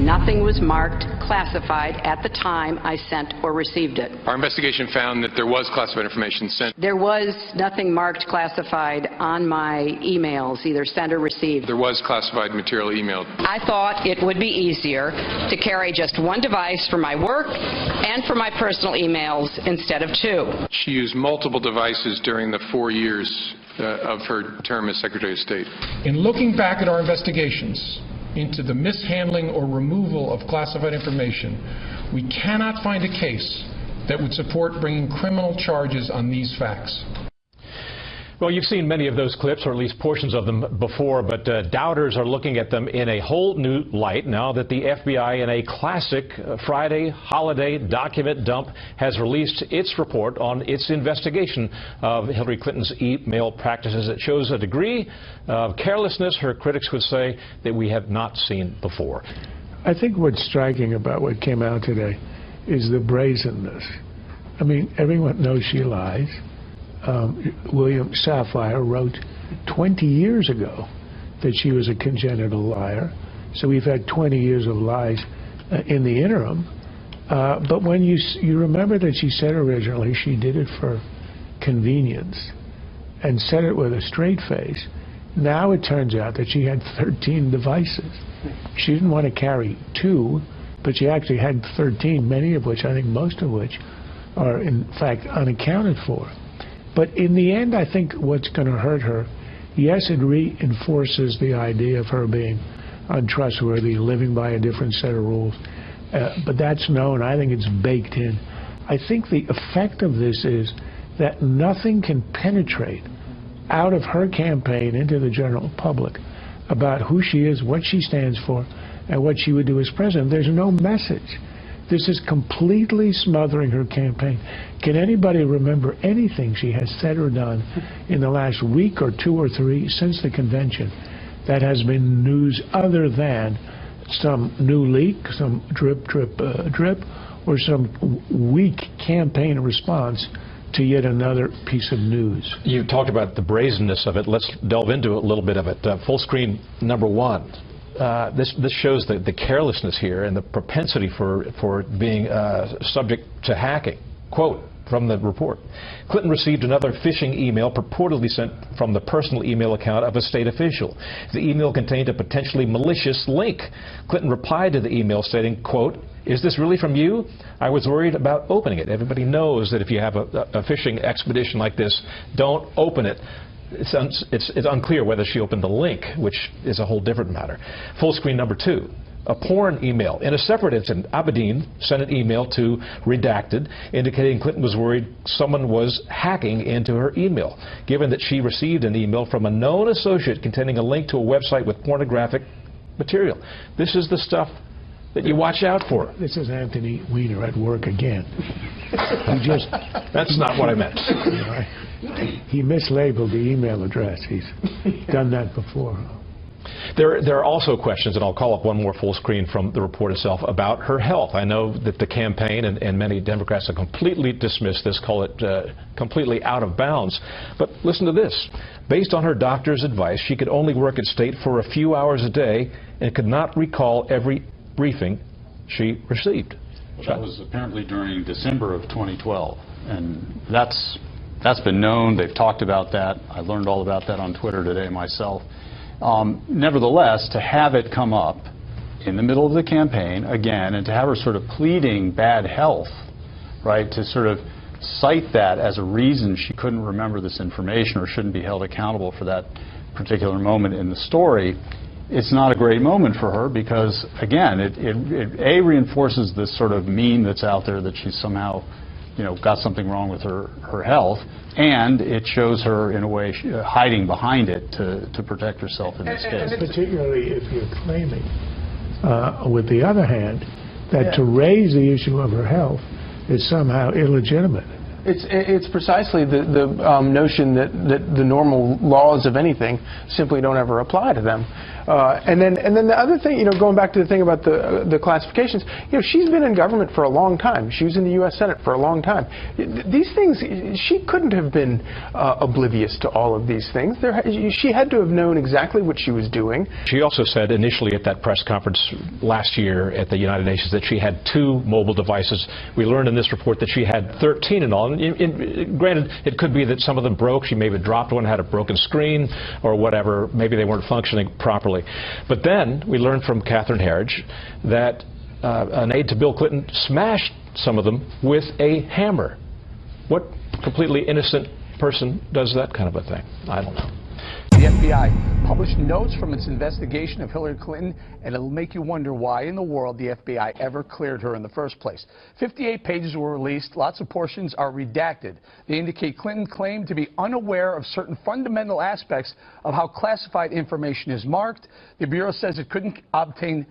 Nothing was marked classified at the time I sent or received it. Our investigation found that there was classified information sent. There was nothing marked classified on my emails, either sent or received. There was classified material emailed. I thought it would be easier to carry just one device for my work and for my personal emails instead of two. She used multiple devices during the 4 years of her term as Secretary of State. In looking back at our investigations into the mishandling or removal of classified information, we cannot find a case that would support bringing criminal charges on these facts. Well, you've seen many of those clips, or at least portions of them, before, but doubters are looking at them in a whole new light now that the FBI, in a classic Friday holiday document dump, has released its report on its investigation of Hillary Clinton's email practices. It shows a degree of carelessness, her critics would say, that we have not seen before. I think what's striking about what came out today is the brazenness. I mean, everyone knows she lies. William Safire wrote 20 years ago that she was a congenital liar. So we've had 20 years of lies in the interim. But when you remember that she said originally she did it for convenience and said it with a straight face, now it turns out that she had 13 devices. She didn't want to carry 2, but she actually had 13, many of which, I think most of which, are in fact unaccounted for. But in the end, I think what's going to hurt her, yes, it reinforces the idea of her being untrustworthy, living by a different set of rules. But that's known. I think it's baked in. I think the effect of this is that nothing can penetrate out of her campaign into the general public about who she is, what she stands for, and what she would do as president. There's no message. This is completely smothering her campaign. Can anybody remember anything she has said or done in the last week or 2 or 3 since the convention that has been news other than some new leak, some drip, or some weak campaign response to yet another piece of news? You talked about the brazenness of it. Let's delve into a little bit of it. Full screen number 1. This shows the carelessness here and the propensity for being subject to hacking. Quote from the report: Clinton received another phishing email purportedly sent from the personal email account of a state official. The email contained a potentially malicious link. Clinton replied to the email stating, quote, "Is this really from you? I was worried about opening it." Everybody knows that if you have a phishing expedition like this, don't open it. It's unclear whether she opened the link, which is a whole different matter. Full screen number 2. A porn email. In a separate incident, Abedin sent an email to Redacted indicating Clinton was worried someone was hacking into her email, given that she received an email from a known associate containing a link to a website with pornographic material. This is the stuff that you watch out for. This is Anthony Weiner at work again. That's not what I meant. He mislabeled the email address. He's done that before. There are also questions, and I'll call up one more full screen from the report itself, about her health. I know that the campaign and many Democrats have completely dismissed this, call it completely out of bounds. But listen to this. Based on her doctor's advice, she could only work at State for a few hours a day and could not recall every briefing she received. Well, that was apparently during December of 2012, and that's been known. They've talked about that. I learned all about that on Twitter today myself. Nevertheless, to have it come up in the middle of the campaign again, and to have her sort of pleading bad health, right, to sort of cite that as a reason she couldn't remember this information or shouldn't be held accountable for that particular moment in the story, it's not a great moment for her because, again, it reinforces this sort of meme that's out there that she's somehow, got something wrong with her health, and it shows her, in a way, hiding behind it to protect herself in this case. And particularly if you're claiming, with the other hand, that to raise the issue of her health is somehow illegitimate. It's precisely the notion that the normal laws of anything simply don't ever apply to them. And then the other thing, going back to the thing about the classifications, she's been in government for a long time. She was in the U.S. Senate for a long time. These things, she couldn't have been oblivious to all of these things. She had to have known exactly what she was doing. She also said initially at that press conference last year at the United Nations that she had 2 mobile devices. We learned in this report that she had 13 in all. And granted, it could be that some of them broke. She maybe dropped one, had a broken screen or whatever. Maybe they weren't functioning properly. But then we learned from Catherine Herridge that an aide to Bill Clinton smashed some of them with a hammer. What completely innocent person does that kind of a thing? I don't know. The FBI published notes from its investigation of Hillary Clinton, and it'll make you wonder why in the world the FBI ever cleared her in the first place. 58 pages were released. Lots of portions are redacted. They indicate Clinton claimed to be unaware of certain fundamental aspects of how classified information is marked. The Bureau says it couldn't obtain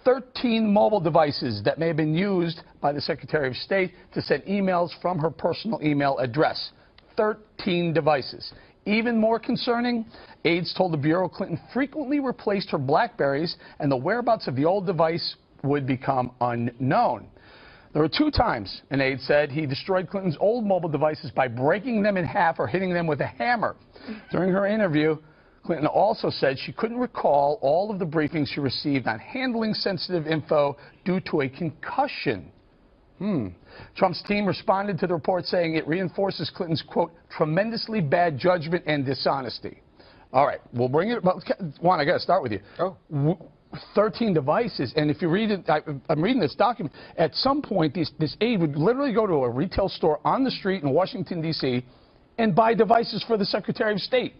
13 mobile devices that may have been used by the Secretary of State to send emails from her personal email address. 13 devices. Even more concerning, aides told the Bureau Clinton frequently replaced her Blackberries and the whereabouts of the old device would become unknown. There were 2 times, an aide said, he destroyed Clinton's old mobile devices by breaking them in half or hitting them with a hammer. During her interview, Clinton also said she couldn't recall all of the briefings she received on handling sensitive info due to a concussion. Trump's team responded to the report saying it reinforces Clinton's, quote, tremendously bad judgment and dishonesty. All right, we'll bring it. Juan, I got to start with you. Oh. 13 devices, and if you read it, I'm reading this document. At some point, this aide would literally go to a retail store on the street in Washington, D.C., and buy devices for the Secretary of State.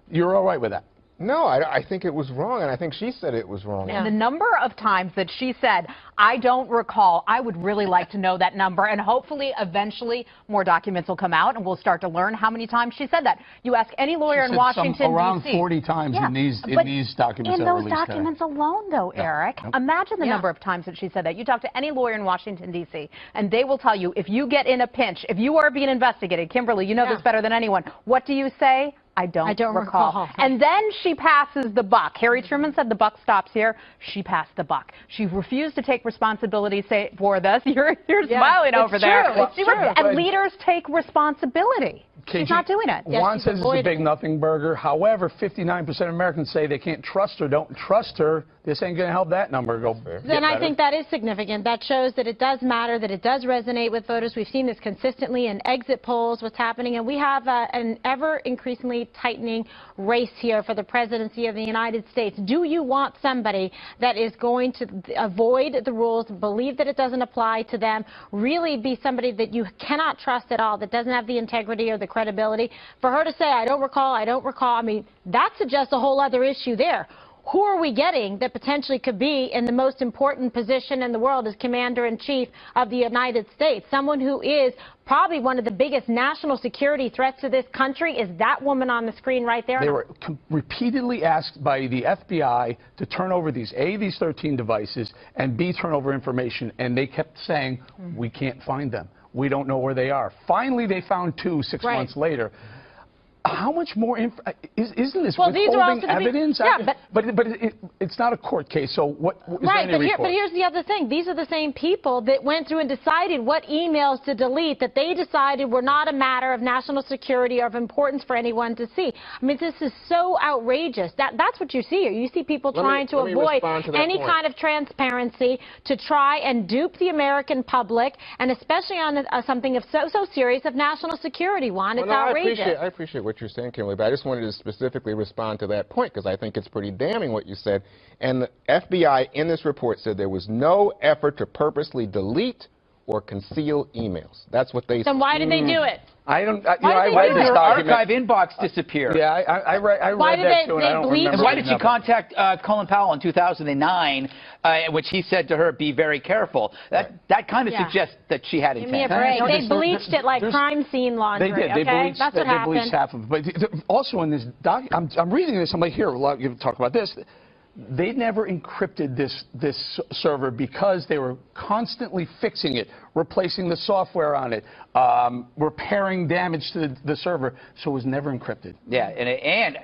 You're all right with that? No, I think it was wrong, and I think she said it was wrong. And the number of times that she said, I don't recall, I would really like to know that number, and hopefully, eventually, more documents will come out, and we'll start to learn how many times she said that. You ask any lawyer in Washington, D.C. Around 40 times in these documents. In those documents alone, though, Eric, imagine the number of times that she said that. You talk to any lawyer in Washington, D.C., and they will tell you, if you get in a pinch, if you are being investigated, Kimberly, you know this better than anyone, what do you say? I don't recall. And then she passes the buck. Harry Truman said the buck stops here. She passed the buck. She refused to take responsibility for this. You're smiling over there. It's true. And leaders take responsibility. She's not doing it. Juan says it's a big nothing burger. However, 59% of Americans say they can't trust her, don't trust her. This ain't going to help that number go better. Then I think that is significant. That shows that it does matter, that it does resonate with voters. We've seen this consistently in exit polls, what's happening, and we have an ever-increasingly tightening race here for the presidency of the United States. Do you want somebody that is going to avoid the rules, believe that it doesn't apply to them, really be somebody that you cannot trust at all, that doesn't have the integrity or the credibility? For her to say, I don't recall, I mean, that suggests a whole other issue there. Who are we getting that potentially could be in the most important position in the world as Commander-in-Chief of the United States? Someone who is probably one of the biggest national security threats to this country is that woman on the screen right there. They were repeatedly asked by the FBI to turn over these 13 devices, and B, turn over information, and they kept saying, we can't find them. We don't know where they are. Finally, they found 2 6 months later. How much more isn't this withholding evidence? But it's not a court case, so what is there any but here's the other thing. These are the same people that went through and decided what emails to delete, that they decided were not a matter of national security or of importance for anyone to see. I mean, this is so outrageous. That's what you see here. You see people trying to avoid any kind of transparency to try and dupe the American public, and especially on something of so serious of national security, Juan. It's outrageous. I appreciate what you're saying, Kimberly, but I just wanted to specifically respond to that point because I think it's pretty damning what you said. And the FBI in this report said there was no effort to purposely delete or conceal emails. That's what they said. Then why did they do it? I don't. Why did this archive inbox disappear? Yeah, I read that too, and I don't remember. And why did she contact Colin Powell in 2009, which he said to her, "Be very careful"? That kind of suggests that she had intent. Give me a break. They bleached it like crime scene laundry. They did. Okay? That's what happened. They bleached half of it. But also in this doc, I'm reading this. I'm like, here, you talk about this. they never encrypted this server because they were constantly fixing it, replacing the software on it, repairing damage to the server, so it was never encrypted. Yeah, and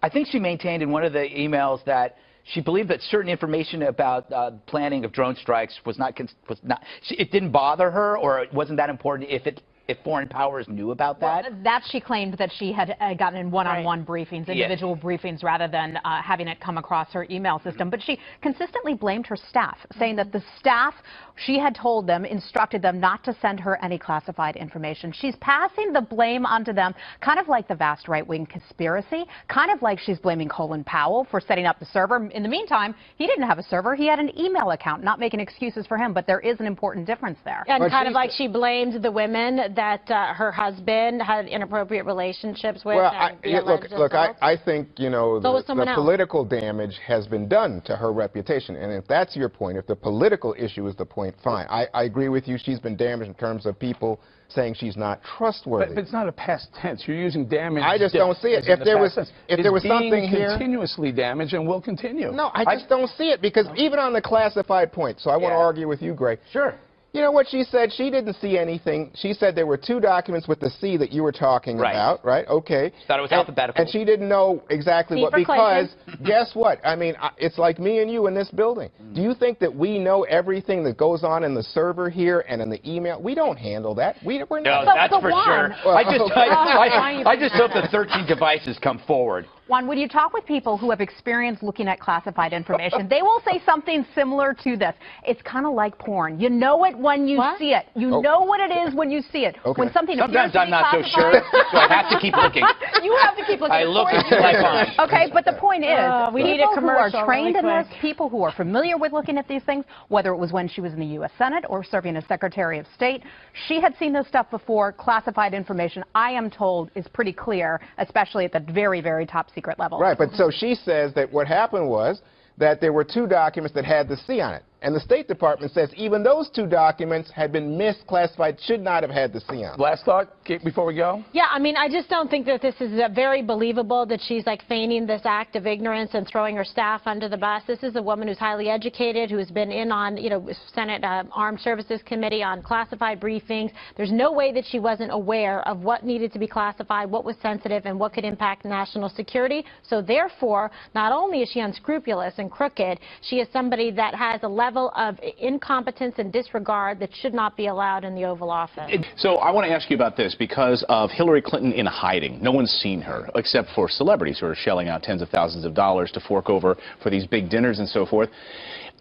I think she maintained in one of the emails that she believed that certain information about planning of drone strikes it didn't bother her, or it wasn't that important if foreign powers knew about that. Well, that she claimed that she had gotten in one-on-one briefings, individual briefings, rather than having it come across her email system. But she consistently blamed her staff, saying that the staff, she had told them, instructed them not to send her any classified information. She's passing the blame onto them, kind of like the vast right-wing conspiracy, kind of like she's blaming Colin Powell for setting up the server. In the meantime, he didn't have a server. He had an email account, not making excuses for him, but there is an important difference there. And kind of like she blamed the women that her husband had inappropriate relationships with. Well, I think, you know, the political damage has been done to her reputation. And if that's your point, if the political issue is the point, fine. I agree with you. She's been damaged in terms of people saying she's not trustworthy. But it's not a past tense. You're using damage. I just don't see it. If there was something here, continuously damaged and will continue. No, I just don't see it, because even on the classified point. So I want to argue with you, Gray. Sure. You know what she said? She didn't see anything. She said there were 2 documents with the C that you were talking about, right? Okay. Thought it was alphabetical. And she didn't know exactly what, because guess what? I mean, it's like me and you in this building. Do you think that we know everything that goes on in the server here and in the email? We don't handle that. We're not. No, that's for sure. Well, I just hope the 13 devices come forward. Juan, when you talk with people who have experience looking at classified information, they will say something similar to this. It's kind of like porn. You know it when you see it. You know what it is when you see it. When something Sometimes I'm not so sure, so I have to keep looking. You have to keep looking. I look until I find. Okay, but the point is, we need a commercial who are trained in this, people who are familiar with looking at these things, whether it was when she was in the U.S. Senate or serving as Secretary of State, she had seen this stuff before. Classified information, I am told, is pretty clear, especially at the very, very top secret level. Right, but so she says that what happened was that there were 2 documents that had the C on it. And the State Department says even those 2 documents had been misclassified, should not have had the C on it. Last thought before we go? Yeah, I mean, I just don't think that this is very believable that she's like feigning this act of ignorance and throwing her staff under the bus. This is a woman who's highly educated, who's been in on, you know, Senate Armed Services Committee on classified briefings. There's no way that she wasn't aware of what needed to be classified, what was sensitive, and what could impact national security. So therefore, not only is she unscrupulous and crooked, she is somebody that has a level of incompetence and disregard that should not be allowed in the Oval Office. So I want to ask you about this because of Hillary Clinton in hiding. No one's seen her except for celebrities who are shelling out tens of thousands of dollars to fork over for these big dinners and so forth.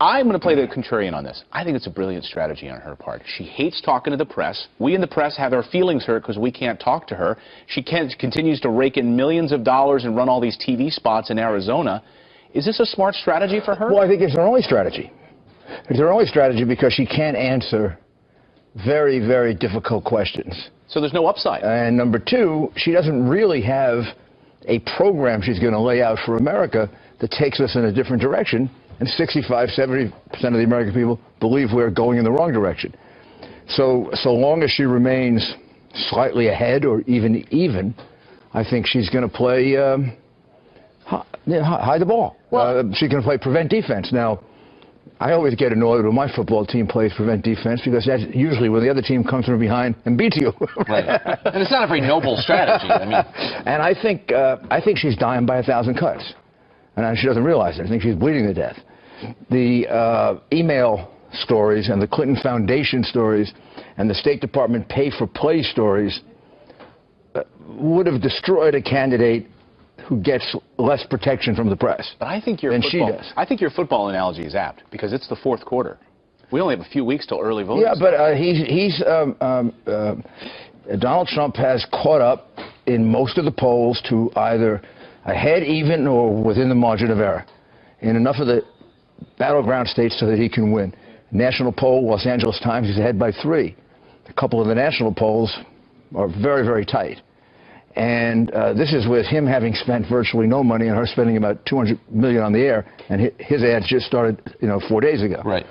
I'm going to play the contrarian on this. I think it's a brilliant strategy on her part. She hates talking to the press. We in the press have our feelings hurt because we can't talk to her. She continues to rake in millions of dollars and run all these TV spots in Arizona. Is this a smart strategy for her? Well, I think it's her only strategy. It's her only strategy because she can't answer very, very difficult questions. So there's no upside. And number 2, she doesn't really have a program she's going to lay out for America that takes us in a different direction. And 65–70% of the American people believe we're going in the wrong direction. So long as she remains slightly ahead or even, I think she's going to play hide the ball. She's going to play prevent defense. Now, I always get annoyed when my football team plays prevent defense because that's usually when the other team comes from behind and beats you. Right. And it's not a very noble strategy. I mean, and I think she's dying by 1,000 cuts, and she doesn't realize it. I think she's bleeding to death. The email stories and the Clinton Foundation stories and the State Department pay-for-play stories would have destroyed a candidate who gets less protection from the press. But I think your than football, she does. I think your football analogy is apt because it's the 4th quarter. We only have a few weeks till early voting. Yeah, but Donald Trump has caught up in most of the polls to either ahead, even, or within the margin of error in enough of the battleground states so that he can win. National poll, Los Angeles Times, he's ahead by 3. A couple of the national polls are very, very tight. And this is with him having spent virtually no money and her spending about $200 million on the air, and his ads just started, 4 days ago. Right.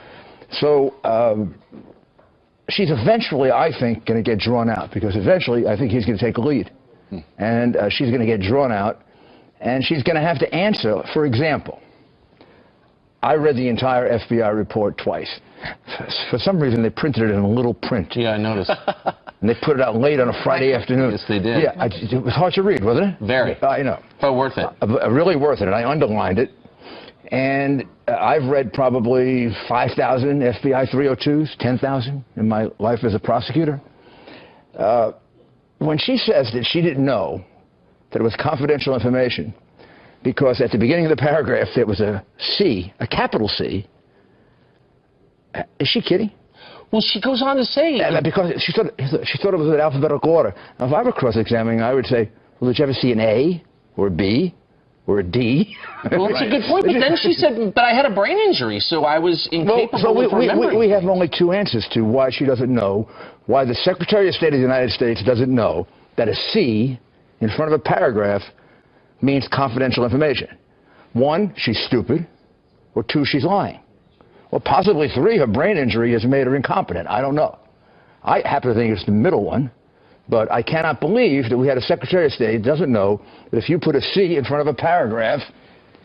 So she's eventually, I think, going to get drawn out because eventually I think he's going to take a lead. And she's going to get drawn out, and she's going to have to answer. For example, I read the entire FBI report twice. For some reason, they printed it in a little print. Yeah, I noticed. And they put it out late on a Friday afternoon. Yes, they did. Yeah, it was hard to read, wasn't it? Very. I know. But worth it. Really worth it. And I underlined it. And I've read probably 5,000 FBI 302s, 10,000 in my life as a prosecutor. When she says that she didn't know that it was confidential information because at the beginning of the paragraph there was a C, a capital C, is she kidding? Well, she goes on to say... Because she thought it was in alphabetical order. Now, if I were cross-examining, I would say, well, did you ever see an A or a B or a D? Well, that's a good point. But then she said, but I had a brain injury, so I was incapable of remembering. We have only two answers to why she doesn't know, why the Secretary of State of the United States doesn't know that a C in front of a paragraph means confidential information. One, she's stupid, or two, she's lying. Or possibly three, her brain injury has made her incompetent. I don't know. I happen to think it's the middle one, but I cannot believe that we had a Secretary of State who doesn't know that if you put a C in front of a paragraph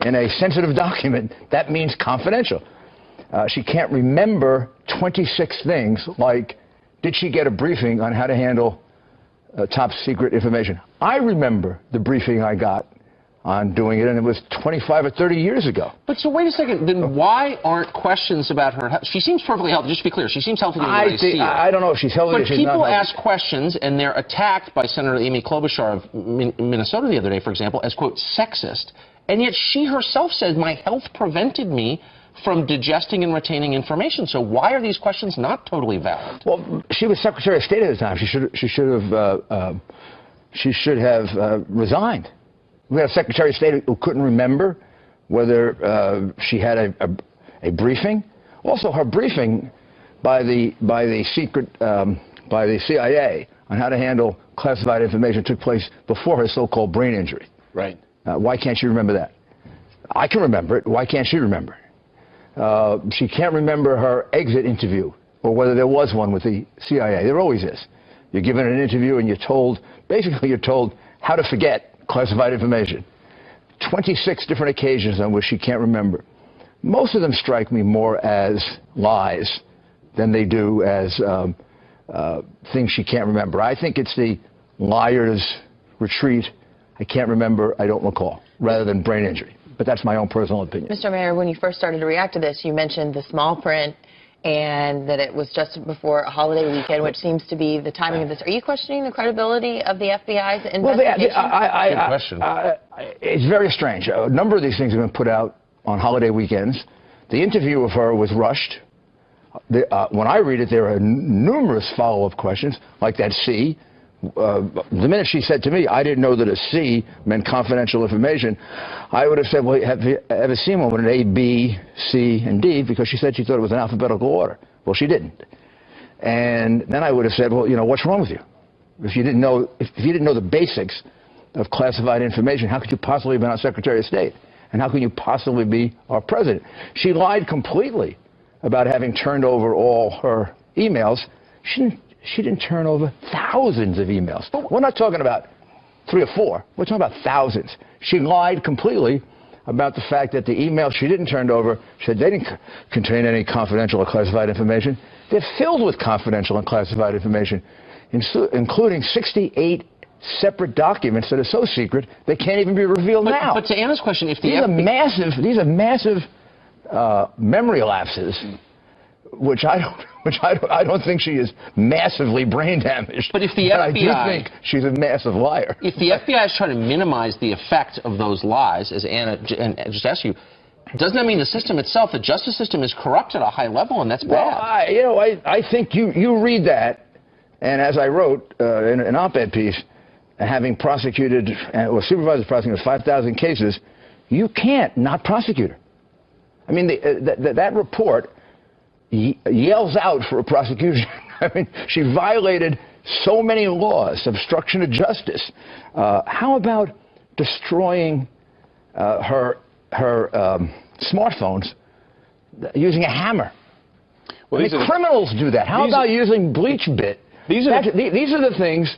in a sensitive document, that means confidential. She can't remember 26 things like, did she get a briefing on how to handle top secret information? I remember the briefing I got on doing it, and it was 25 or 30 years ago. But so wait a second, then why aren't questions about her health? She seems perfectly healthy, just to be clear. She seems healthy when I see her. I don't know if she's healthy or she's not healthy. But people ask questions, and they're attacked by Senator Amy Klobuchar of Minnesota the other day, for example, as, quote, sexist. And yet she herself said, my health prevented me from digesting and retaining information. So why are these questions not totally valid? Well, she was Secretary of State at the time. She should have resigned. We had a Secretary of State who couldn't remember whether she had a briefing. Also, her briefing by the CIA on how to handle classified information took place before her so-called brain injury. Right. Why can't she remember that? I can remember it. Why can't she remember it? She can't remember her exit interview or whether there was one with the CIA. There always is. You're given an interview and you're told how to forget classified information. 26 different occasions on which she can't remember. Most of them strike me more as lies than they do as things she can't remember. I think it's the liar's retreat. I can't remember, I don't recall, rather than brain injury. But that's my own personal opinion. Mr. Mayor, when you first started to react to this, you mentioned the small print and that it was just before a holiday weekend, which seems to be the timing of this. Are you questioning the credibility of the FBI's investigation? Good question. It's very strange. A number of these things have been put out on holiday weekends. The interview of her was rushed. When I read it, there are numerous follow-up questions, like that C. The minute she said to me, I didn't know that a C meant confidential information, I would have said, well, have you ever seen one with an A, B, C, and D? Because she said she thought it was in alphabetical order. Well, she didn't. And then I would have said, well, you know, what's wrong with you? If you didn't know the basics of classified information, how could you possibly have been our Secretary of State? And how can you possibly be our president? She lied completely about having turned over all her emails. She didn't turn over thousands of emails. We're not talking about 3 or 4. We're talking about thousands. She lied completely about the fact that the emails she didn't turn over, she said they didn't contain any confidential or classified information. They're filled with confidential and classified information, including 68 separate documents that are so secret they can't even be revealed now. But to Anna's question, if these are massive memory lapses, which I don't think she is massively brain damaged. But if the FBI, I do think she's a massive liar. If the FBI is trying to minimize the effect of those lies, as Anna just asked you, doesn't that mean the system itself, the justice system, is corrupt at a high level, and that's bad? Well, I think you read that, and as I wrote in an op-ed piece, having prosecuted or supervised prosecuted 5,000 cases, you can't not prosecute her. I mean, that report yells out for a prosecution. I mean, she violated so many laws, obstruction of justice. How about destroying her smartphones using a hammer? Well, I mean, criminals do that. How about using bleach bit? These are the things.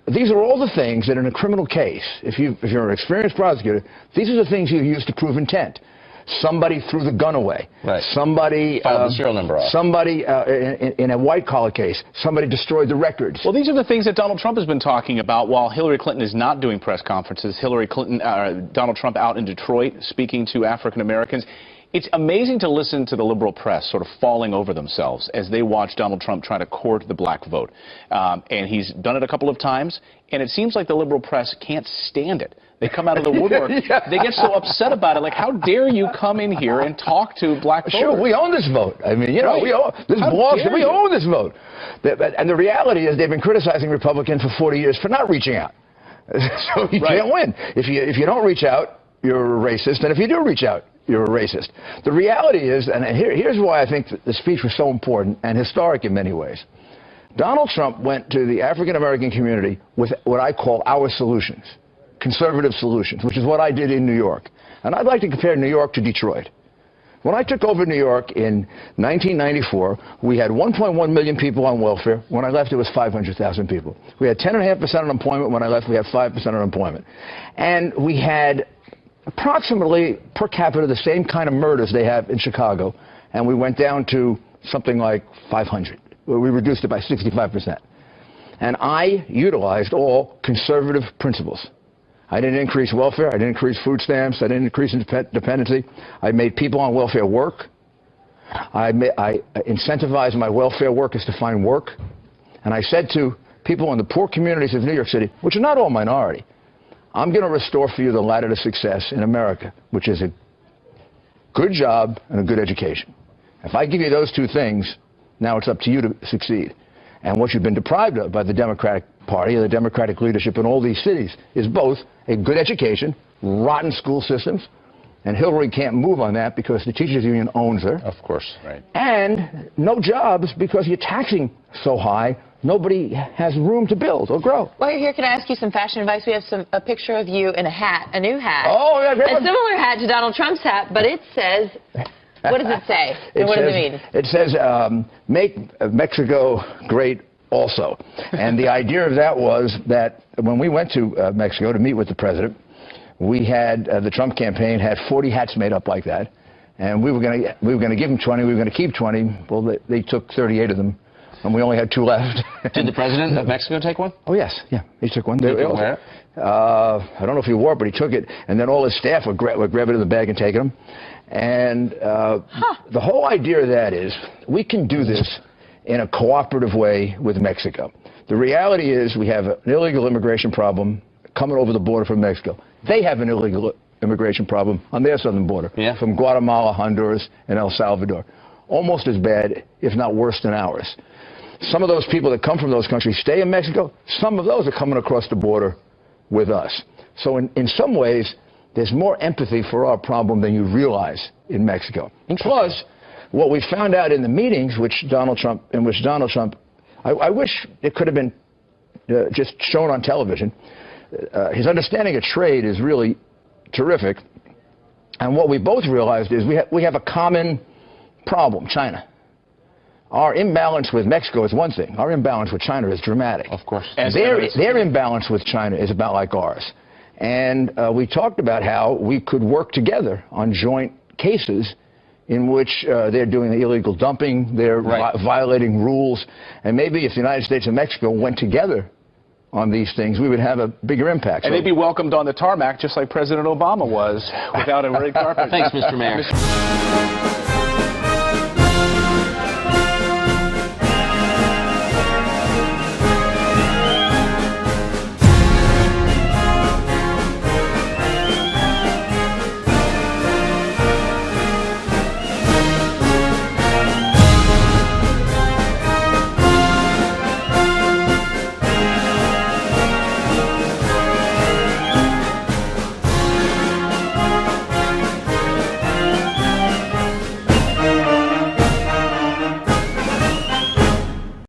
These are all the things that in a criminal case, if you're an experienced prosecutor, these are the things you use to prove intent. Somebody threw the gun away. Right. Somebody filed the serial number off. Somebody in a white-collar case, somebody destroyed the records. Well, these are the things that Donald Trump has been talking about while Hillary Clinton is not doing press conferences. Donald Trump out in Detroit speaking to African Americans. It's amazing to listen to the liberal press sort of falling over themselves as they watch Donald Trump try to court the black vote. And he's done it a couple of times, and it seems like the liberal press can't stand it. They come out of the woodwork. Yeah. They get so upset about it. Like, how dare you come in here and talk to black voters? Sure, we own this vote. I mean, you know, we own this belongs. We own this vote. And the reality is, they've been criticizing Republicans for 40 years for not reaching out. So you can't win. If you don't reach out, you're a racist, and if you do reach out, you're a racist. The reality is, and here's why I think the speech was so important and historic in many ways. Donald Trump went to the African American community with what I call our solutions, conservative solutions, which is what I did in New York. And I'd like to compare New York to Detroit. When I took over New York in 1994, we had 1.1 million people on welfare. When I left, it was 500,000 people. We had 10.5% unemployment. When I left, we had 5% unemployment. And we had approximately per capita the same kind of murders they have in Chicago, and we went down to something like 500. We reduced it by 65%. And I utilized all conservative principles. I didn't increase welfare. I didn't increase food stamps. I didn't increase dependency. I made people on welfare work. I incentivized my welfare workers to find work. And I said to people in the poor communities of New York City, which are not all minority, I'm going to restore for you the ladder to success in America, which is a good job and a good education. If I give you those two things, now it's up to you to succeed. And what you've been deprived of by the Democratic Party and the Democratic leadership in all these cities is both a good education, rotten school systems, and Hillary can't move on that because the teachers union owns her. Of course, right. And no jobs because you're taxing so high. Nobody has room to build or grow. While you're here, can I ask you some fashion advice? We have a picture of you in a hat, a new hat. Oh, yeah, a similar hat to Donald Trump's hat, but it says, what does it say? And what does it mean? It says, make Mexico great also. And the idea of that was that when we went to Mexico to meet with the president, we had, the Trump campaign had 40 hats made up like that. And we were going to give them 20, we were going to keep 20. Well, they took 38 of them. And we only had 2 left. Did the president of Mexico take one? Oh, yes. Yeah, he took one. Did he wear it? I don't know if he wore it, but he took it. And then all his staff would grab it in the bag and take them. And the whole idea of that is we can do this in a cooperative way with Mexico. The reality is we have an illegal immigration problem coming over the border from Mexico. They have an illegal immigration problem on their southern border from Guatemala, Honduras, and El Salvador. Almost as bad, if not worse than ours. Some of those people that come from those countries stay in Mexico. Some of those are coming across the border with us. So in some ways, there's more empathy for our problem than you realize in Mexico. Plus, what we found out in the meetings in which Donald Trump, I wish it could have been just shown on television. His understanding of trade is really terrific. And what we both realized is we have a common problem, China. Our imbalance with Mexico is one thing. Our imbalance with China is dramatic. Of course. And their imbalance with China is about like ours. And we talked about how we could work together on joint cases in which they're doing illegal dumping, they're violating rules. And maybe if the United States and Mexico went together on these things, we would have a bigger impact. And they'd be welcomed on the tarmac just like President Obama was without a red carpet. Thanks, Mr. Mayor.